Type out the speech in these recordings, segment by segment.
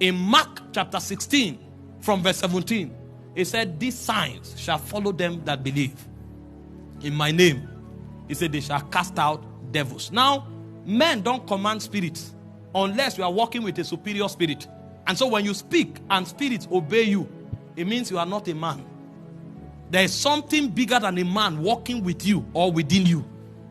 In Mark chapter 16, from verse 17, it said, these signs shall follow them that believe. In my name, he said, they shall cast out devils. Now, men don't command spirits unless you are working with a superior spirit. And so when you speak and spirits obey you, it means you are not a man. There is something bigger than a man working with you or within you.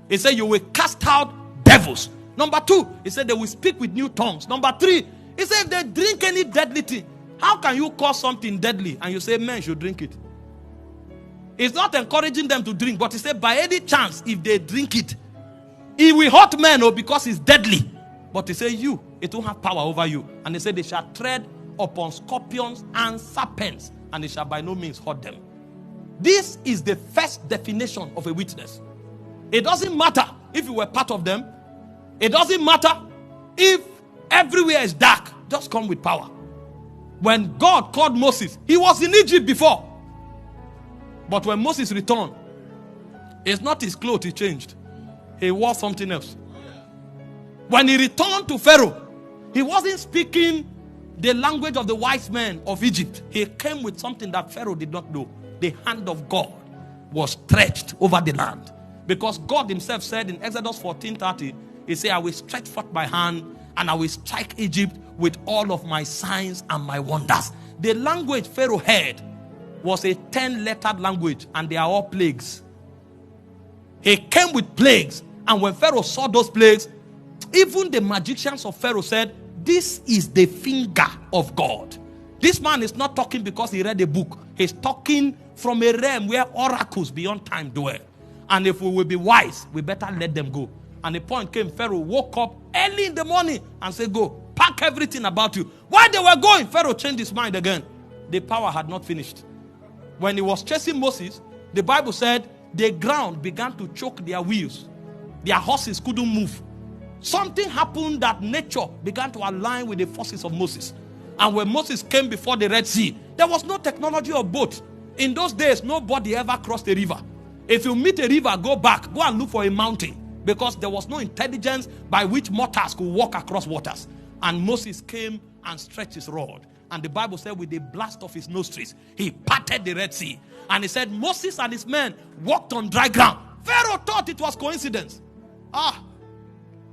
He said you will cast out devils. Number 2, he said they will speak with new tongues. Number 3, he said if they drink any deadly thing, how can you cause something deadly and you say men should drink it? It's not encouraging them to drink, but he said by any chance if they drink it, it will hurt men because it's deadly. But he said it will have power over you. And he said they shall tread upon scorpions and serpents, and it shall by no means hurt them. This is the first definition of a witness. It doesn't matter if you were part of them. It doesn't matter if everywhere is dark. Just come with power. When God called Moses, he was in Egypt before. But when Moses returned, it's not his clothes he changed. He wore something else. When he returned to Pharaoh, he wasn't speaking the language of the wise men of Egypt. He came with something that Pharaoh did not know. The hand of God was stretched over the land. Because God himself said in Exodus 14:30, he said, I will stretch forth my hand and I will strike Egypt with all of my signs and my wonders. The language Pharaoh heard was a 10-lettered language, and they are all plagues. He came with plagues, and when Pharaoh saw those plagues, even the magicians of Pharaoh said, this is the finger of God. This man is not talking because he read a book. He's talking from a realm where oracles beyond time dwell. And if we will be wise, we better let them go. And the point came, Pharaoh woke up early in the morning and said, go, pack everything about you. While they were going, Pharaoh changed his mind again. The power had not finished. When he was chasing Moses, the Bible said the ground began to choke their wheels. Their horses couldn't move. Something happened that nature began to align with the forces of Moses. And when Moses came before the Red Sea, there was no technology of boat. In those days, nobody ever crossed a river. If you meet a river, go back. Go and look for a mountain. Because there was no intelligence by which mortals could walk across waters. And Moses came and stretched his rod. And the Bible said with the blast of his nostrils, he parted the Red Sea. And he said Moses and his men walked on dry ground. Pharaoh thought it was coincidence.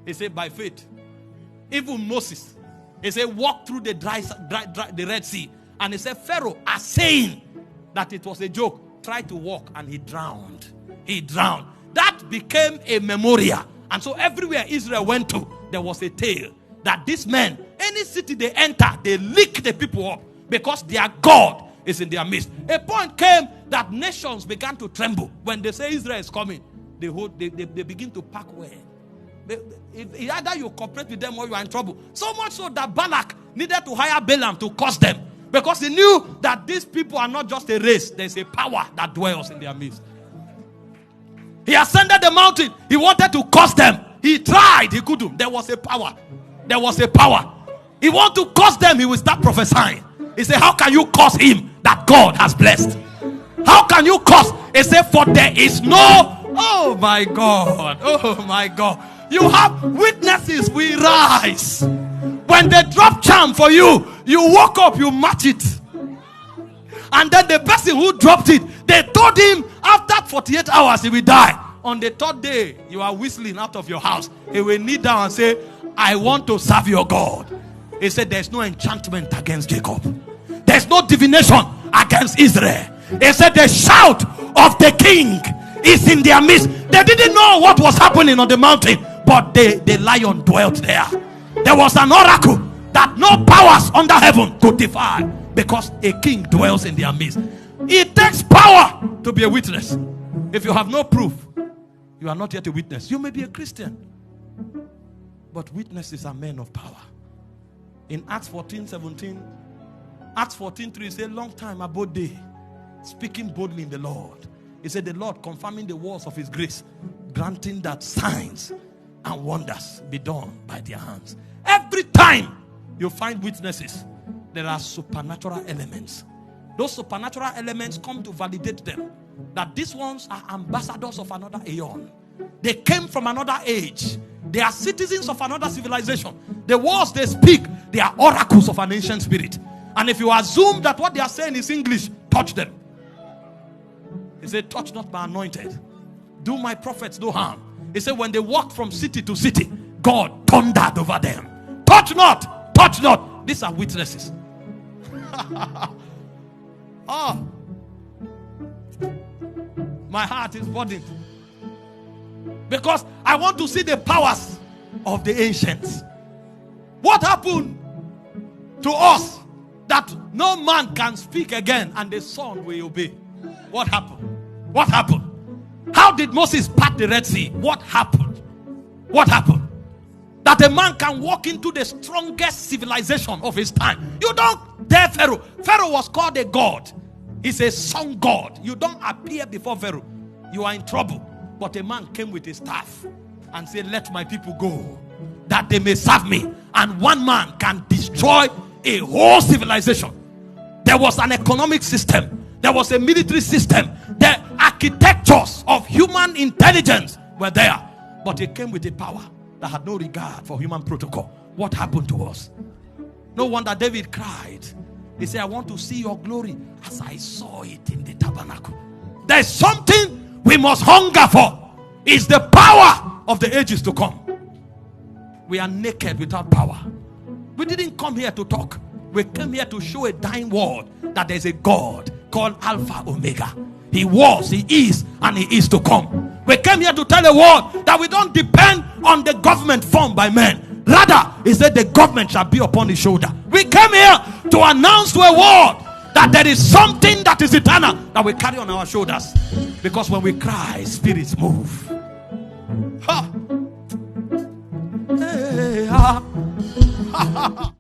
He said by faith. Even Moses, he said walk through the Red Sea. And he said Pharaoh, as saying that it was a joke, tried to walk and he drowned. He drowned. That became a memorial. And so everywhere Israel went to, there was a tale that these men, any city they enter, they lick the people up because their God is in their midst. A point came that nations began to tremble. When they say Israel is coming, they begin to pack well. Either you cooperate with them or you are in trouble. So much so that Balak needed to hire Balaam to curse them. Because he knew that these people are not just a race. There's a power that dwells in their midst. He ascended the mountain. He wanted to curse them. He tried. He couldn't. There was a power. There was a power. He wanted to curse them. He will start prophesying. He said, how can you curse him that God has blessed? How can you curse? He said, for there is no... Oh my God. Oh my God. You have witnesses. We rise. When they drop charm for you, you woke up, you match it. And then the person who dropped it, they told him after 48 hours he will die. On the third day, you are whistling out of your house. He will kneel down and say, I want to serve your God. He said, there's no enchantment against Jacob. There's no divination against Israel. He said, the shout of the king is in their midst. They didn't know what was happening on the mountain, but the lion dwelt there. There was an oracle that no powers under heaven could defy, because a king dwells in their midst. It takes power to be a witness. If you have no proof, you are not yet a witness. You may be a Christian, but witnesses are men of power. In Acts 14:17, Acts 14:3 says, long time abode they, speaking boldly in the Lord. He said, the Lord confirming the words of his grace, granting that signs and wonders be done by their hands. Every time you find witnesses, there are supernatural elements. Those supernatural elements come to validate them, that these ones are ambassadors of another aeon. They came from another age. They are citizens of another civilization. The words they speak, they are oracles of an ancient spirit. And if you assume that what they are saying is English, touch them. He said, touch not my anointed. Do my prophets no harm. He said, when they walked from city to city, God thundered over them. Touch not, touch not. These are witnesses. Oh, my heart is burdened. Because I want to see the powers of the ancients. What happened to us that no man can speak again and the son will obey? What happened? What happened? How did Moses part the Red Sea? What happened? What happened? That a man can walk into the strongest civilization of his time. You don't dare Pharaoh. Pharaoh was called a god. He's a sun god. You don't appear before Pharaoh. You are in trouble. But a man came with his staff and said, let my people go, that they may serve me. And one man can destroy a whole civilization. There was an economic system. There was a military system. The architectures of human intelligence were there. But it came with a power that had no regard for human protocol. What happened to us? No wonder David cried. He said, I want to see your glory as I saw it in the tabernacle. There's something we must hunger for. It's the power of the ages to come. We are naked without power. We didn't come here to talk. We came here to show a dying world that there's a God called Alpha Omega. He was, he is, and he is to come. We came here to tell the world that we don't depend on the government formed by men. Rather, he said the government shall be upon his shoulder. We came here to announce to a world that there is something that is eternal that we carry on our shoulders. Because when we cry, spirits move. Ha. Hey, ha. Ha, ha, ha.